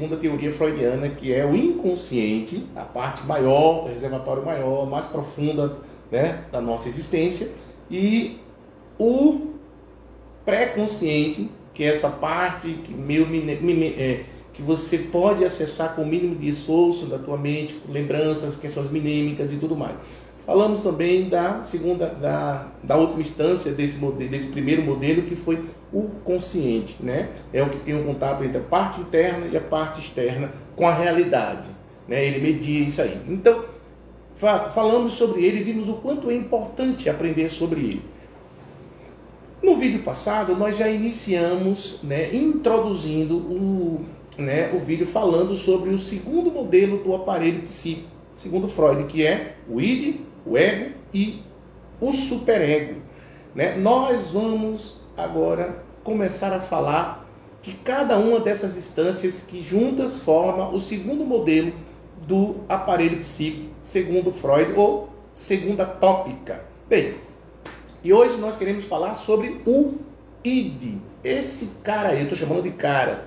segunda teoria freudiana, que é o inconsciente, a parte maior, o reservatório maior, mais profunda, né, da nossa existência, e o pré-consciente, que é essa parte que você pode acessar com o mínimo de esforço da tua mente, com lembranças, questões minêmicas e tudo mais. Falamos também da última instância desse primeiro modelo, que foi o consciente, né? É o que tem um contato entre a parte interna e a parte externa com a realidade, né? Ele media isso aí. Então, falamos sobre ele e vimos o quanto é importante aprender sobre ele. No vídeo passado, nós já iniciamos, né, introduzindo o vídeo falando sobre o segundo modelo do aparelho psíquico, segundo Freud, que é o id, o ego e o superego, né? Nós vamos agora começar a falar de cada uma dessas instâncias que juntas formam o segundo modelo do aparelho psíquico, segundo Freud, ou segunda tópica. Bem, e hoje nós queremos falar sobre o id. Esse cara aí, eu estou chamando de cara,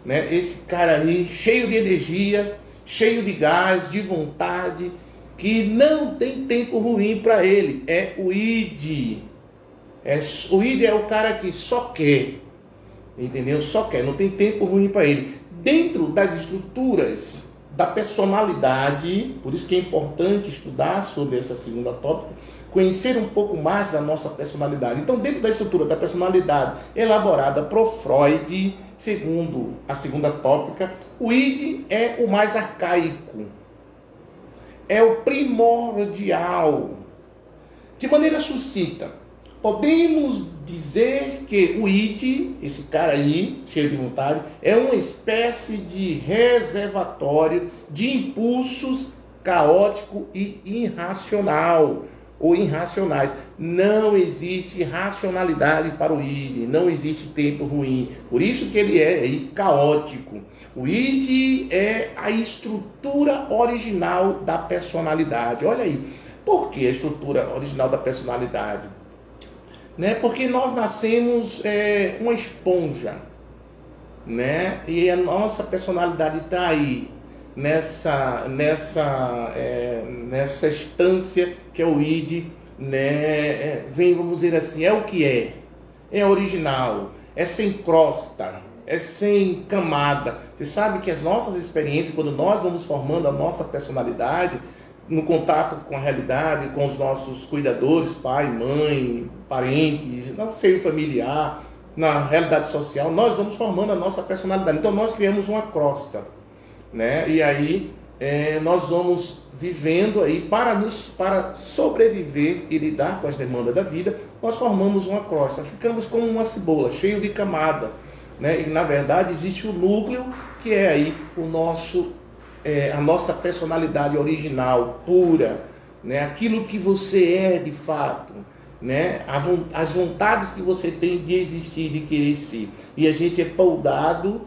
né? Esse cara aí, cheio de energia, cheio de gás, de vontade, que não tem tempo ruim para ele. É o id. O id é o cara que só quer, entendeu? Só quer, não tem tempo ruim para ele. Dentro das estruturas da personalidade, por isso que é importante estudar sobre essa segunda tópica, conhecer um pouco mais da nossa personalidade. Então, dentro da estrutura da personalidade elaborada por Freud, segundo a segunda tópica, o id é o mais arcaico, é o primordial. De maneira sucinta, podemos dizer que o id, esse cara aí, cheio de vontade, é uma espécie de reservatório de impulsos caótico e irracional, ou irracionais. Não existe racionalidade para o id, não existe tempo ruim. Por isso que ele é caótico. O id é a estrutura original da personalidade. Olha aí, por que a estrutura original da personalidade? Né? Porque nós nascemos uma esponja, né? E a nossa personalidade está aí, nessa instância que é o id, né? Vamos dizer assim, é o que é original, é sem crosta, é sem camada. Você sabe que as nossas experiências, quando nós vamos formando a nossa personalidade, no contato com a realidade, com os nossos cuidadores, pai, mãe, parentes, no seio familiar, na realidade social, nós vamos formando a nossa personalidade. Então nós criamos uma crosta, né? E aí nós vamos vivendo aí para sobreviver e lidar com as demandas da vida. Nós formamos uma crosta, ficamos como uma cebola, cheio de camada, né? E na verdade existe o núcleo, que é aí a nossa personalidade original, pura, né? Aquilo que você é de fato, né? As vontades que você tem de existir, de querer ser. E a gente é poldado,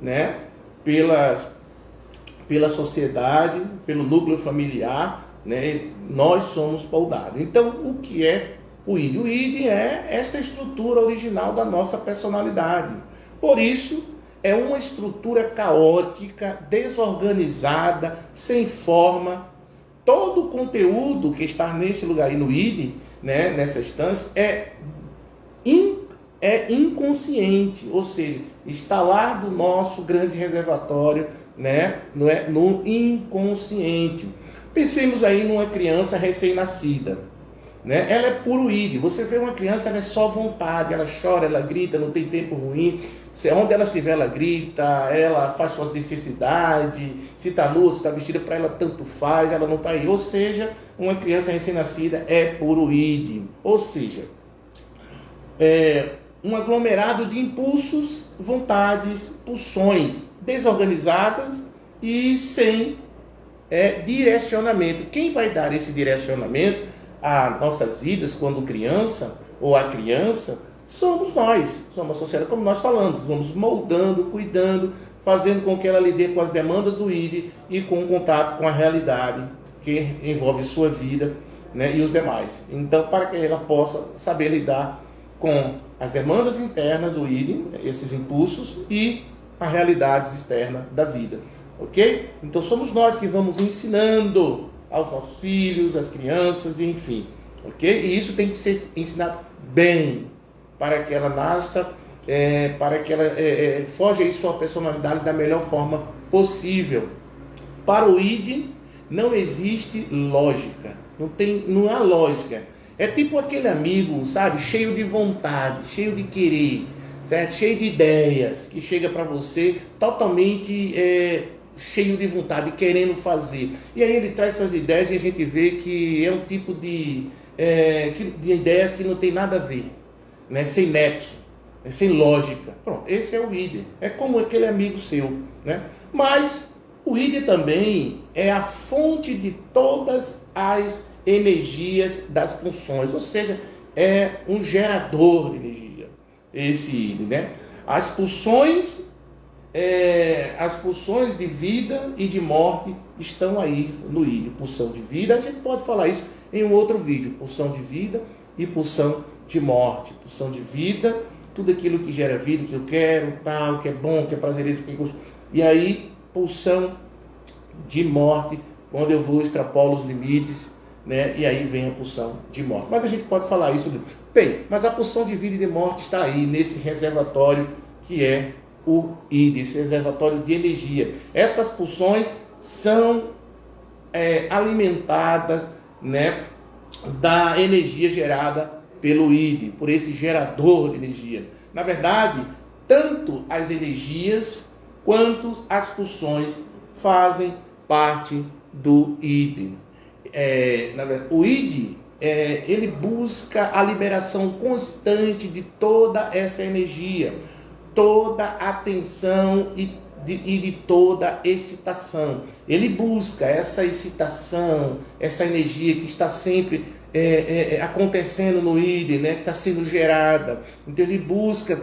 né? Pela sociedade, pelo núcleo familiar, né? Nós somos poldados. Então, o que é o id? O id é essa estrutura original da nossa personalidade. Por isso, é uma estrutura caótica, desorganizada, sem forma. Todo o conteúdo que está nesse lugar aí no id, né? Nessa instância, é inconsciente, ou seja, está lá do nosso grande reservatório, né? No inconsciente. Pensemos aí numa criança recém-nascida, né? Ela é puro id. Você vê uma criança, ela é só vontade, ela chora, ela grita, não tem tempo ruim. Onde ela estiver, ela grita, ela faz suas necessidades, se está nua, se está vestida, para ela tanto faz, ela não está aí. Ou seja, uma criança recém-nascida é puro id. Ou seja, um aglomerado de impulsos, vontades, pulsões desorganizadas e sem direcionamento. Quem vai dar esse direcionamento às nossas vidas quando criança ou a criança somos nós, somos a sociedade, como nós falamos, vamos moldando, cuidando, fazendo com que ela lide com as demandas do id e com o contato com a realidade que envolve sua vida, né, e os demais. Então, para que ela possa saber lidar com as demandas internas do id, esses impulsos, e a realidade externa da vida, ok? Então somos nós que vamos ensinando aos nossos filhos, às crianças, enfim, ok? E isso tem que ser ensinado bem, para que ela nasça, para que ela forje aí sua personalidade da melhor forma possível. Para o ID não existe lógica, não há lógica. É tipo aquele amigo, sabe, cheio de vontade, cheio de querer, certo? Cheio de ideias, que chega para você totalmente cheio de vontade, querendo fazer. E aí ele traz suas ideias e a gente vê que é um tipo de ideias que não tem nada a ver, né? Sem nexo, sem lógica. Pronto, esse é o ID. É como aquele amigo seu, né? Mas o ID também é a fonte de todas as energias das funções, ou seja, é um gerador de energia, esse ID, né? As pulsões de vida e de morte estão aí no ID. Pulsão de vida, a gente pode falar isso em um outro vídeo, pulsão de vida e pulsão de morte. Pulsão de vida, tudo aquilo que gera vida, que eu quero, tal, que é bom, que é prazeroso, que é gostoso. E aí, pulsão de morte, quando eu vou extrapolo os limites, né? E aí vem a pulsão de morte. Mas a gente pode falar isso. Bem, mas a pulsão de vida e de morte está aí nesse reservatório que é o ID, esse reservatório de energia. Estas pulsões são alimentadas, né, da energia gerada pelo ID, por esse gerador de energia. Na verdade, tanto as energias quanto as pulsões fazem parte do ID. O ID, ele busca a liberação constante de toda essa energia, toda a atenção e de toda excitação. Ele busca essa excitação, essa energia que está sempre acontecendo no ID, né, que está sendo gerada. Então ele busca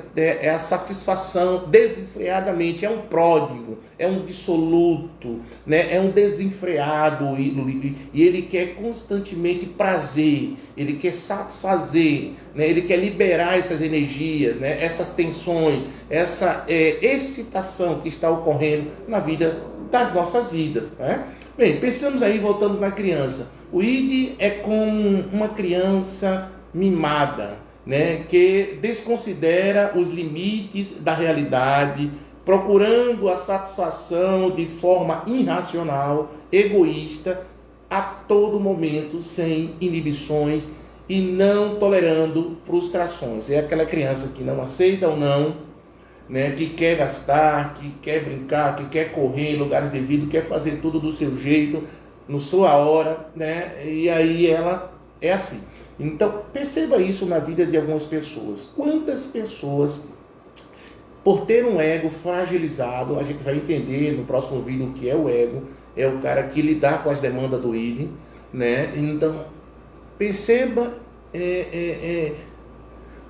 a satisfação desenfreadamente. É um pródigo, é um dissoluto, né, é um desenfreado, e ele quer constantemente prazer, ele quer satisfazer, né, ele quer liberar essas energias, né, essas tensões, essa excitação que está ocorrendo na vida das nossas vidas, né? Bem, pensamos aí, voltamos na criança. O ID é como uma criança mimada, né, que desconsidera os limites da realidade, procurando a satisfação de forma irracional, egoísta, a todo momento, sem inibições e não tolerando frustrações. É aquela criança que não aceita ou não, né, que quer gastar, que quer brincar, que quer correr em lugares devidos, quer fazer tudo do seu jeito, na sua hora, né? E aí ela é assim. Então, perceba isso na vida de algumas pessoas. Quantas pessoas, por ter um ego fragilizado, a gente vai entender no próximo vídeo o que é o ego, é o cara que lidar com as demandas do ID, né? Então, perceba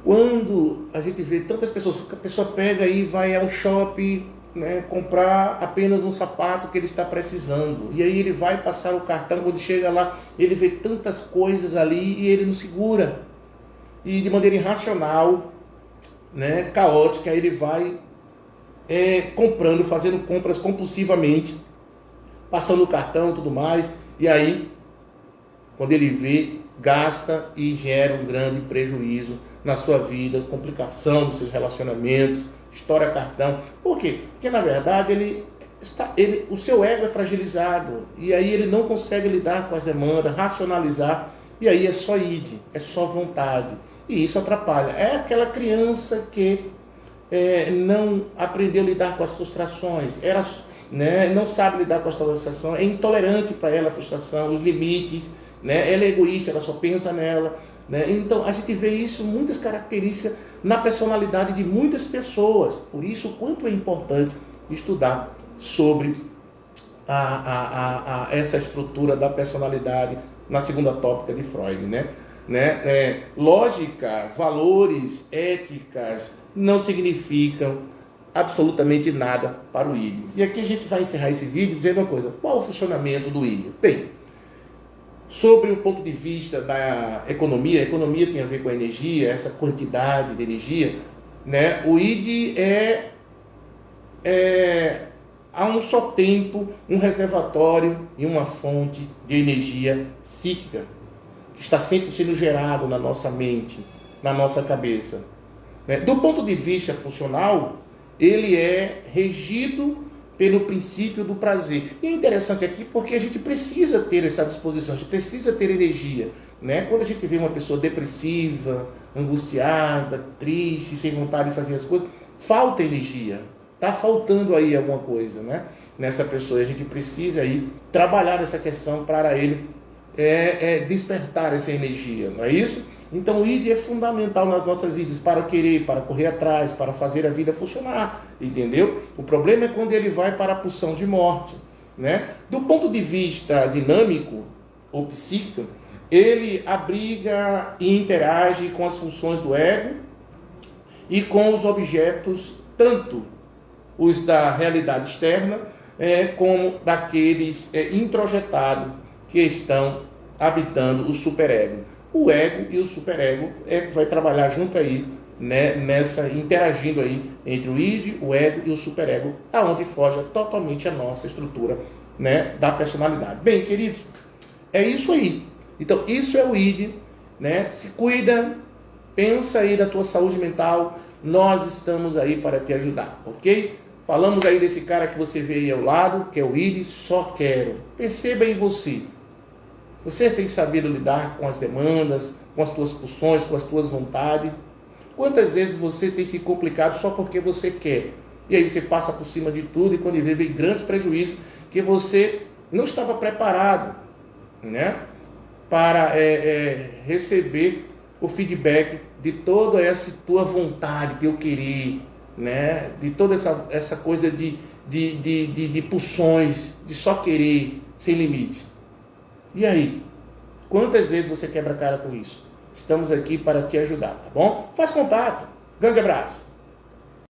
quando a gente vê tantas pessoas, a pessoa pega e vai ao shopping, né, comprar apenas um sapato que ele está precisando, e aí ele vai passar o cartão, quando chega lá, ele vê tantas coisas ali e ele não segura, e de maneira irracional, né, caótica, ele vai comprando, fazendo compras compulsivamente, passando o cartão e tudo mais, e aí, quando ele vê, gasta e gera um grande prejuízo na sua vida, complicação dos seus relacionamentos, estoura cartão. Por quê? Porque na verdade o seu ego é fragilizado e aí ele não consegue lidar com as demandas, racionalizar, e aí é só ID, é só vontade, e isso atrapalha. É aquela criança que não aprendeu a lidar com as frustrações, não sabe lidar com as frustrações, é intolerante para ela a frustração, os limites, né? Ela é egoísta, ela só pensa nela, né? Então a gente vê isso, muitas características na personalidade de muitas pessoas. Por isso, o quanto é importante estudar sobre essa estrutura da personalidade na segunda tópica de Freud, né? Lógica, valores, éticas não significam absolutamente nada para o ID. E aqui a gente vai encerrar esse vídeo dizendo uma coisa: qual o funcionamento do ID? Bem, sobre o ponto de vista da economia, a economia tem a ver com a energia, essa quantidade de energia, né? O ID é há um só tempo, um reservatório e uma fonte de energia psíquica que está sempre sendo gerado na nossa mente, na nossa cabeça. Do ponto de vista funcional, ele é regido pelo princípio do prazer. E é interessante aqui porque a gente precisa ter essa disposição, a gente precisa ter energia. Quando a gente vê uma pessoa depressiva, angustiada, triste, sem vontade de fazer as coisas, falta energia. Está faltando aí alguma coisa, nessa pessoa. A gente precisa aí trabalhar essa questão para ele despertar essa energia, não é isso? Então o ID é fundamental nas nossas vidas para querer, para correr atrás, para fazer a vida funcionar, entendeu? O problema é quando ele vai para a pulsão de morte, Do ponto de vista dinâmico ou psíquico, ele abriga e interage com as funções do ego e com os objetos, tanto os da realidade externa, como daqueles introjetados que estão habitando o superego. O ego e o superego vai trabalhar junto aí, interagindo aí entre o id, o ego e o superego, aonde foge totalmente a nossa estrutura, da personalidade. Bem, queridos, é isso aí. Então, isso é o id, Se cuida, pensa aí na tua saúde mental, nós estamos aí para te ajudar, ok? Falamos aí desse cara que você vê aí ao lado, que é o id, só quero. Perceba em você. Você tem sabido lidar com as demandas, com as tuas pulsões, com as tuas vontades? Quantas vezes você tem se complicado só porque você quer? E aí você passa por cima de tudo e quando vê grandes prejuízos que você não estava preparado, para receber o feedback de toda essa tua vontade, de eu querer, de toda essa coisa de pulsões, de só querer, sem limites. E aí? Quantas vezes você quebra a cara com isso? Estamos aqui para te ajudar, tá bom? Faz contato. Grande abraço.